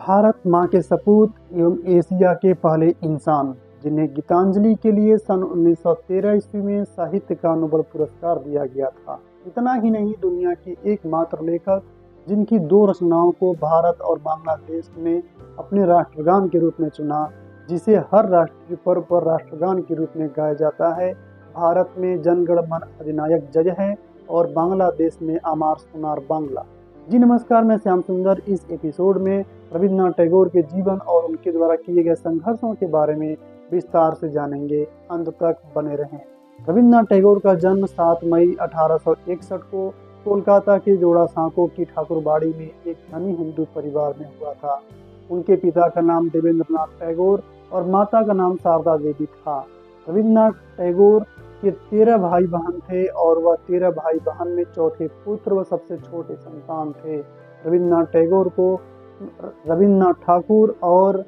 भारत माँ के सपूत एवं एशिया के पहले इंसान, जिन्हें गीतांजलि के लिए सन 1913 ईस्वी में साहित्य का नोबेल पुरस्कार दिया गया था। इतना ही नहीं, दुनिया की एकमात्र लेखक जिनकी दो रचनाओं को भारत और बांग्लादेश ने अपने राष्ट्रगान के रूप में चुना, जिसे हर राष्ट्रीय पर्व पर राष्ट्रगान के रूप में गाया जाता है। भारत में जनगण मन अधिनायक जय है और बांग्लादेश में आमार सोनार बांग्ला। जी नमस्कार, मैं श्याम सुंदर। इस एपिसोड में रविन्द्रनाथ टैगोर के जीवन और उनके द्वारा किए गए संघर्षों के बारे में विस्तार से जानेंगे। अंत तक बने रहें। रविन्द्रनाथ टैगोर का जन्म 7 मई 1861 को कोलकाता के जोड़ा सांको की ठाकुरबाड़ी में एक धनी हिंदू परिवार में हुआ था। उनके पिता का नाम देवेंद्रनाथ टैगोर और माता का नाम शारदा देवी था। रविन्द्रनाथ टैगोर के 13 भाई बहन थे और वह 13 भाई बहन में चौथे पुत्र व सबसे छोटे संतान थे। रविन्द्रनाथ टैगोर को रविन्द्रनाथ ठाकुर और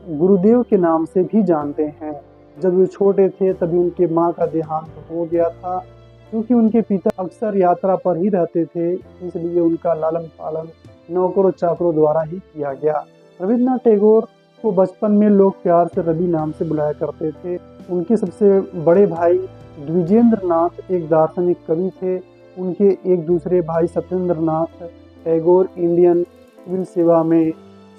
गुरुदेव के नाम से भी जानते हैं। जब वे छोटे थे तभी उनके माँ का देहांत हो गया था। क्योंकि उनके पिता अक्सर यात्रा पर ही रहते थे, इसलिए उनका लालन पालन नौकरों चाकरों द्वारा ही किया गया। रविन्द्रनाथ टैगोर को बचपन में लोग प्यार से रवि नाम से बुलाया करते थे। उनके सबसे बड़े भाई द्विजेंद्र नाथ एक दार्शनिक कवि थे। उनके एक दूसरे भाई सत्येंद्र नाथ टैगोर इंडियन सिविल सेवा में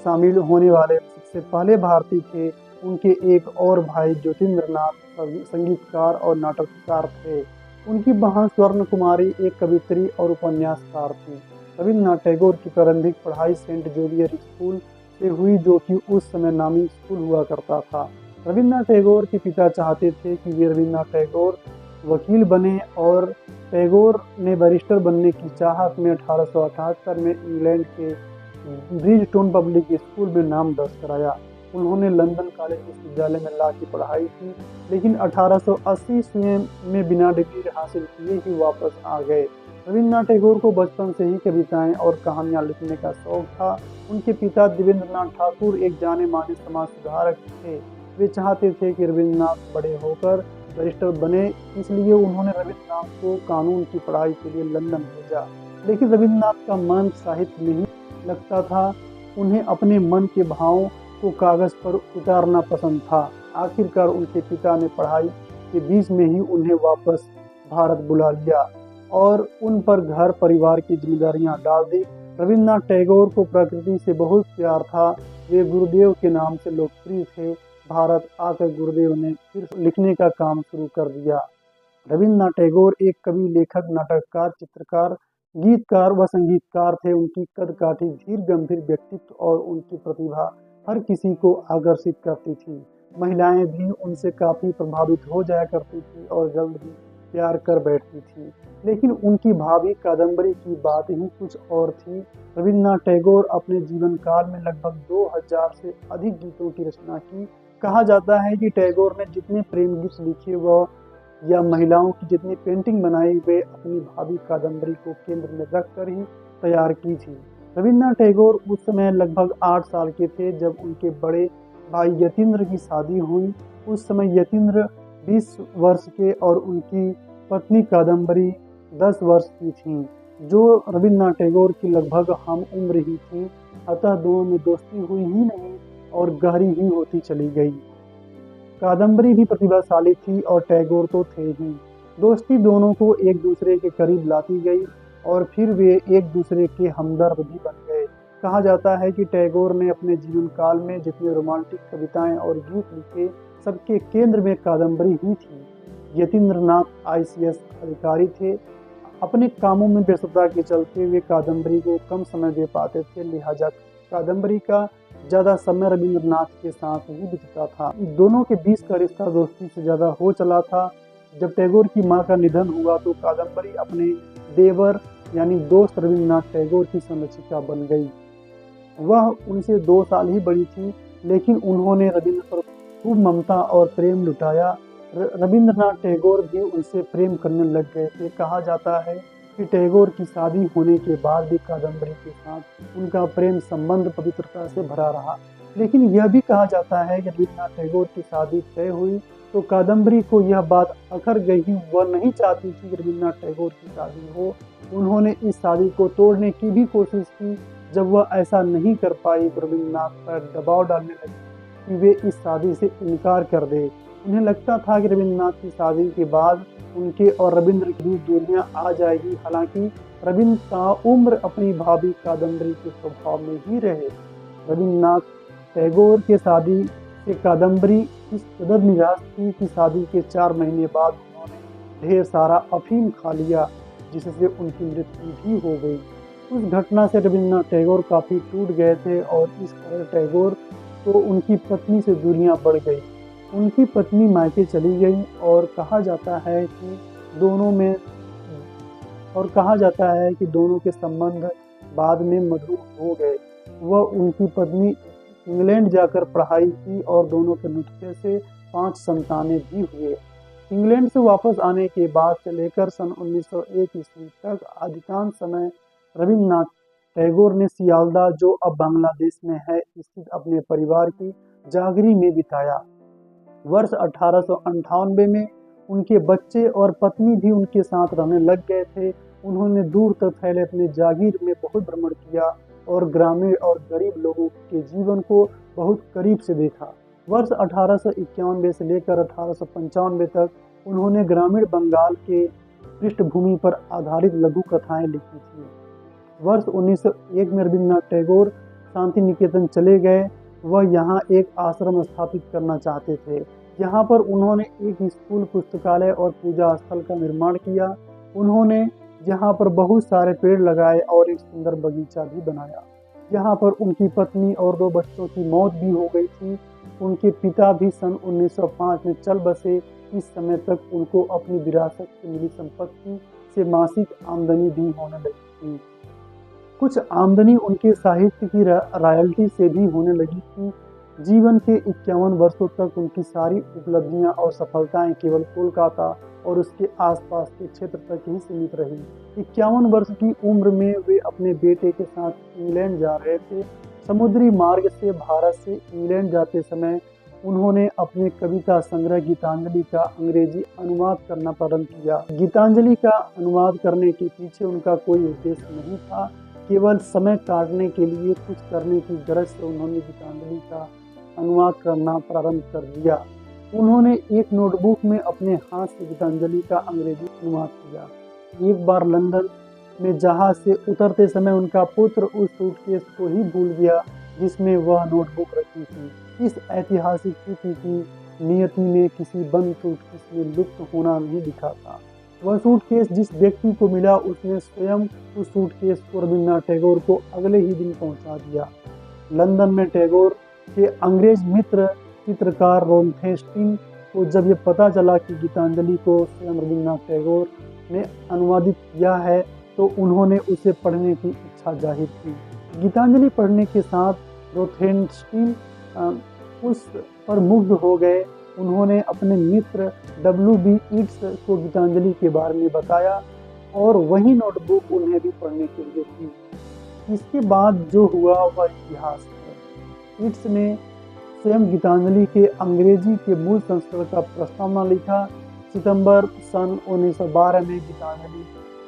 शामिल होने वाले सबसे पहले भारतीय थे। उनके एक और भाई ज्योतिन्द्र नाथ संगीतकार और नाटककार थे। उनकी बहन स्वर्ण कुमारी एक कवित्री और उपन्यासकार थी। रविन्द्रनाथ टैगोर की प्रारंभिक पढ़ाई सेंट जोवियर स्कूल से हुई, जो कि उस समय नामी स्कूल हुआ करता था। रविन्द्रनाथ टैगोर के पिता चाहते थे कि वे रविन्द्रनाथ टैगोर वकील बने और टैगोर ने बैरिस्टर बनने की चाहत में 1878 में इंग्लैंड के ब्रिजटोन पब्लिक स्कूल में नाम दर्ज कराया। उन्होंने लंदन कॉलेज विश्वविद्यालय में लॉ की पढ़ाई की, लेकिन 1880 ईस्वी में बिना डिग्री हासिल किए ही वापस आ गए। रविन्द्रनाथ टैगोर को बचपन से ही कविताएं और कहानियां लिखने का शौक था। उनके पिता देवेंद्रनाथ ठाकुर एक जाने माने समाज सुधारक थे। वे चाहते थे कि रविन्द्रनाथ बड़े होकर बैरिस्टर बने, इसलिए उन्होंने रविन्द्रनाथ को कानून की पढ़ाई के लिए लंदन भेजा। लेकिन रविन्द्रनाथ का मन साहित्य में ही लगता था। उन्हें अपने मन के भावों को कागज पर उतारना पसंद था। आखिरकार उनके पिता ने पढ़ाई के बीच में ही उन्हें वापस भारत बुला लिया और उन पर घर परिवार की जिम्मेदारियां डाल दी। रविन्द्रनाथ टैगोर को प्रकृति से बहुत प्यार था। वे गुरुदेव के नाम से लोकप्रिय थे। भारत आकर गुरुदेव ने फिर लिखने का काम शुरू कर दिया। रविन्द्रनाथ टैगोर एक कवि, लेखक, नाटककार, चित्रकार, गीतकार व संगीतकार थे। उनकी कदकाठी, धीर गंभीर व्यक्तित्व और उनकी प्रतिभा हर किसी को आकर्षित करती थी। महिलाएं भी उनसे काफी प्रभावित हो जाया करती थी और जल्द ही प्यार कर बैठती थी। लेकिन उनकी भावी कादम्बरी की बात ही कुछ और थी। रविन्द्रनाथ टैगोर अपने जीवन काल में लगभग 2000 से अधिक गीतों की रचना की। कहा जाता है कि टैगोर ने जितने प्रेम गीत लिखे व या महिलाओं की जितनी पेंटिंग बनाई, वे अपनी भावी कादम्बरी को केंद्र में रखकर ही तैयार की थी। रविन्द्रनाथ टैगोर उस समय लगभग 8 साल के थे जब उनके बड़े भाई यतीन्द्र की शादी हुई। उस समय यतीन्द्र 20 वर्ष के और उनकी पत्नी कादम्बरी 10 वर्ष की थीं, जो रविन्द्रनाथ टैगोर की लगभग हम उम्र ही थी। अतः दोनों में दोस्ती हुई ही नहीं और गहरी ही होती चली गई। कादम्बरी भी प्रतिभाशाली थी और टैगोर तो थे ही। दोस्ती दोनों को एक दूसरे के करीब लाती गई और फिर वे एक दूसरे के हमदर्द भी बन गए। कहा जाता है कि टैगोर ने अपने जीवन काल में जितने रोमांटिक कविताएं और गीत लिखे, सबके केंद्र में कादम्बरी ही थी। यतीन्द्र नाथ ICS अधिकारी थे। अपने कामों में व्यस्तता के चलते वे कादम्बरी को कम समय दे पाते थे, लिहाजा कादम्बरी का ज्यादा समय रविन्द्रनाथ के साथ ही बीतता था। दोनों के बीच का रिश्ता दोस्ती से ज्यादा हो चला था। जब टैगोर की मां का निधन हुआ तो कादम्बरी अपने देवर यानी दोस्त रविन्द्रनाथ टैगोर की संरक्षिका बन गई। वह उनसे 2 साल ही बड़ी थी, लेकिन उन्होंने रविन्द्र पर खूब ममता और प्रेम लुटाया। रविन्द्रनाथ टैगोर भी उनसे प्रेम करने लग गए थे। कहा जाता है कि टैगोर की शादी होने के बाद भी कादम्बरी के साथ उनका प्रेम संबंध पवित्रता से भरा रहा। लेकिन यह भी कहा जाता है कि रविन्द्रनाथ टैगोर की शादी तय हुई तो कादम्बरी को यह बात अखर गई, वह नहीं चाहती थी कि रविन्द्रनाथ टैगोर की शादी हो। उन्होंने इस शादी को तोड़ने की भी कोशिश की, जब वह ऐसा नहीं कर पाई तो रविन्द्रनाथ पर दबाव डालने लगी कि वे इस शादी से इनकार कर दे। उन्हें लगता था कि रविन्द्रनाथ की शादी के बाद उनके और रविंद्र की दूरियां आ जाएगी। हालांकि रविंद्र ताउम्र अपनी भाभी कादम्बरी के प्रभाव में ही रहे। रविन्द्रनाथ टैगोर के शादी से कादम्बरी इस कदर निराश थी कि शादी के 4 महीने बाद उन्होंने ढेर सारा अफीम खा लिया, जिससे उनकी मृत्यु भी हो गई। उस घटना से रविन्द्रनाथ टैगोर काफ़ी टूट गए थे और इस कारण टैगोर तो उनकी पत्नी से दूरियां बढ़ गई। उनकी पत्नी मायके चली गई और कहा जाता है कि दोनों के संबंध बाद में मधुर हो गए। वह उनकी पत्नी इंग्लैंड जाकर पढ़ाई की और दोनों के नुस्खे से 5 संतानें भी हुए। इंग्लैंड से वापस आने के बाद से लेकर सन 1901 ईस्वी तक अधिकांश समय रविन्द्रनाथ टैगोर ने सियालदा, जो अब बांग्लादेश में है, स्थित अपने परिवार की जागीर में बिताया। वर्ष 1898 में उनके बच्चे और पत्नी भी उनके साथ रहने लग गए थे। उन्होंने दूर तक फैले अपने जागीर में बहुत भ्रमण किया और ग्रामीण और गरीब लोगों के जीवन को बहुत करीब से देखा। वर्ष 1891 से लेकर 1895 तक उन्होंने ग्रामीण बंगाल के पृष्ठभूमि पर आधारित लघु कथाएं लिखी थी। वर्ष 1901 में रविन्द्रनाथ टैगोर शांति निकेतन चले गए। वह यहाँ एक आश्रम स्थापित करना चाहते थे। यहाँ पर उन्होंने एक स्कूल, पुस्तकालय और पूजा स्थल का निर्माण किया। उन्होंने यहाँ पर बहुत सारे पेड़ लगाए और एक सुंदर बगीचा भी बनाया। यहाँ पर उनकी पत्नी और 2 बच्चों की मौत भी हो गई थी। उनके पिता भी सन 1905 में चल बसे। इस समय तक उनको अपनी विरासत से मिली संपत्ति से मासिक आमदनी भी होने लगी थी। कुछ आमदनी उनके साहित्य की रॉयल्टी से भी होने लगी थी। जीवन के 51 वर्षों तक उनकी सारी उपलब्धियां और सफलताएं केवल कोलकाता और उसके आसपास के क्षेत्र तक ही सीमित रही। 51 वर्ष की उम्र में वे अपने बेटे के साथ इंग्लैंड जा रहे थे। समुद्री मार्ग से भारत से इंग्लैंड जाते समय उन्होंने अपने कविता संग्रह गीतांजलि का अंग्रेजी अनुवाद करना प्रारंभ किया। गीतांजलि का अनुवाद करने के पीछे उनका कोई उद्देश्य नहीं था, केवल समय काटने के लिए कुछ करने की गरज से उन्होंने गीतांजलि का अनुवाद करना प्रारंभ कर दिया। उन्होंने एक नोटबुक में अपने हाथ से गीतांजलि का अंग्रेजी अनुवाद किया। एक बार लंदन में जहाज से उतरते समय उनका पुत्र उस सूटकेस को ही भूल गया जिसमें वह नोटबुक रखी थी। इस ऐतिहासिक तिथि की नियति में किसी बंद सूटकेस में लुप्त होना नहीं लिखा था। वह सूटकेस जिस व्यक्ति को मिला उसने स्वयं उस सूटकेस को रविन्द्रनाथ टैगोर को अगले ही दिन पहुंचा दिया। लंदन में टैगोर के अंग्रेज मित्र चित्रकार रोथेस्टिन को जब ये पता चला कि गीतांजलि को स्वयं रविन्द्रनाथ टैगोर ने अनुवादित किया है तो उन्होंने उसे पढ़ने की इच्छा जाहिर की। गीतांजलि पढ़ने के साथ रोथेस्टिन उस पर मुग्ध हो गए। उन्होंने अपने मित्र W.B. ईट्स को गीतांजलि के बारे में बताया और वही नोटबुक उन्हें भी पढ़ने के लिए दी। इसके बाद जो हुआ वह इतिहास है। ईट्स ने स्वयं गीतांजलि के अंग्रेजी के मूल संस्करण का प्रस्तावना लिखा। सितंबर सन 1912 में गीतांजलि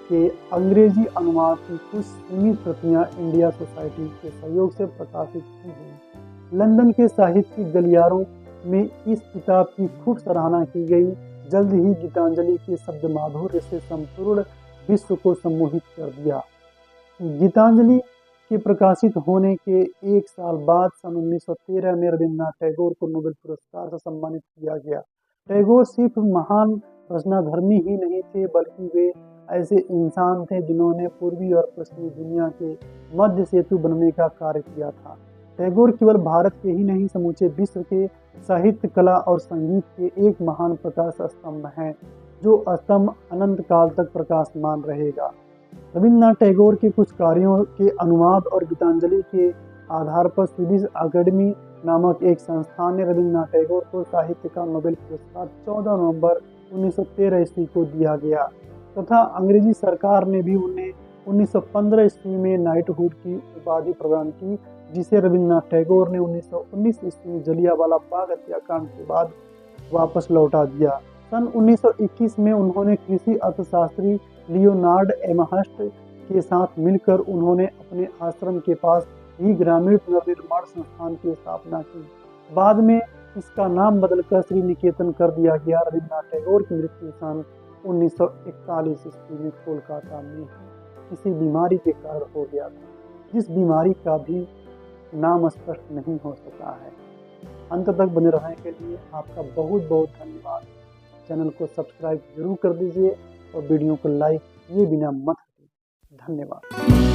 के अंग्रेजी अनुवाद की कुछ सीमित प्रतियां इंडिया सोसाइटी के सहयोग से प्रकाशित की गई। लंदन के साहित्यिक गलियारों में इस किताब की खूब सराहना की गई। जल्द ही गीतांजलि के शब्द माधुर्य से संपूर्ण विश्व को सम्मोहित कर दिया। गीतांजलि के प्रकाशित होने के 1 साल बाद सन 1913 में रविन्द्रनाथ टैगोर को नोबेल पुरस्कार से सम्मानित किया गया। टैगोर सिर्फ महान रचनाधर्मी ही नहीं थे बल्कि वे ऐसे इंसान थे जिन्होंने पूर्वी और पश्चिमी दुनिया के मध्य सेतु बनने का कार्य किया था। टैगोर केवल भारत के ही नहीं समूचे विश्व के साहित्य, कला और संगीत के एक महान प्रकाश स्तंभ हैं, जो स्तंभ अनंत काल तक प्रकाशमान रहेगा। रविन्द्रनाथ टैगोर के कुछ कार्यों के अनुवाद और गीतांजलि के आधार पर स्वीडिश अकेडमी नामक एक संस्थान ने रविन्द्रनाथ टैगोर को साहित्य का नोबेल पुरस्कार 14 नवंबर 1913 ईस्वी को दिया गया तथा अंग्रेजी सरकार ने भी उन्हें 1915 ईस्वी में नाइटहुड की उपाधि प्रदान की, जिसे रविन्द्रनाथ टैगोर ने 1919 ईस्वी में जलियांवाला बाग हत्याकांड के बाद वापस लौटा दिया। सन 1921 में उन्होंने कृषि अर्थशास्त्री लियोनार्ड एमहर्स्ट के साथ मिलकर उन्होंने अपने आश्रम के पास ही ग्रामीण पुनर्निर्माण संस्थान की स्थापना की। बाद में इसका नाम बदलकर श्री निकेतन कर दिया गया। रविन्द्रनाथ टैगोर की मृत्यु सन 1941 ईस्वी में कोलकाता में किसी बीमारी के कारण हो गया था, जिस बीमारी का भी नाम स्पष्ट नहीं हो सका है। अंत तक बने रहने के लिए आपका बहुत बहुत धन्यवाद। चैनल को सब्सक्राइब जरूर कर दीजिए और वीडियो को लाइक किए बिना मत हटिए। धन्यवाद।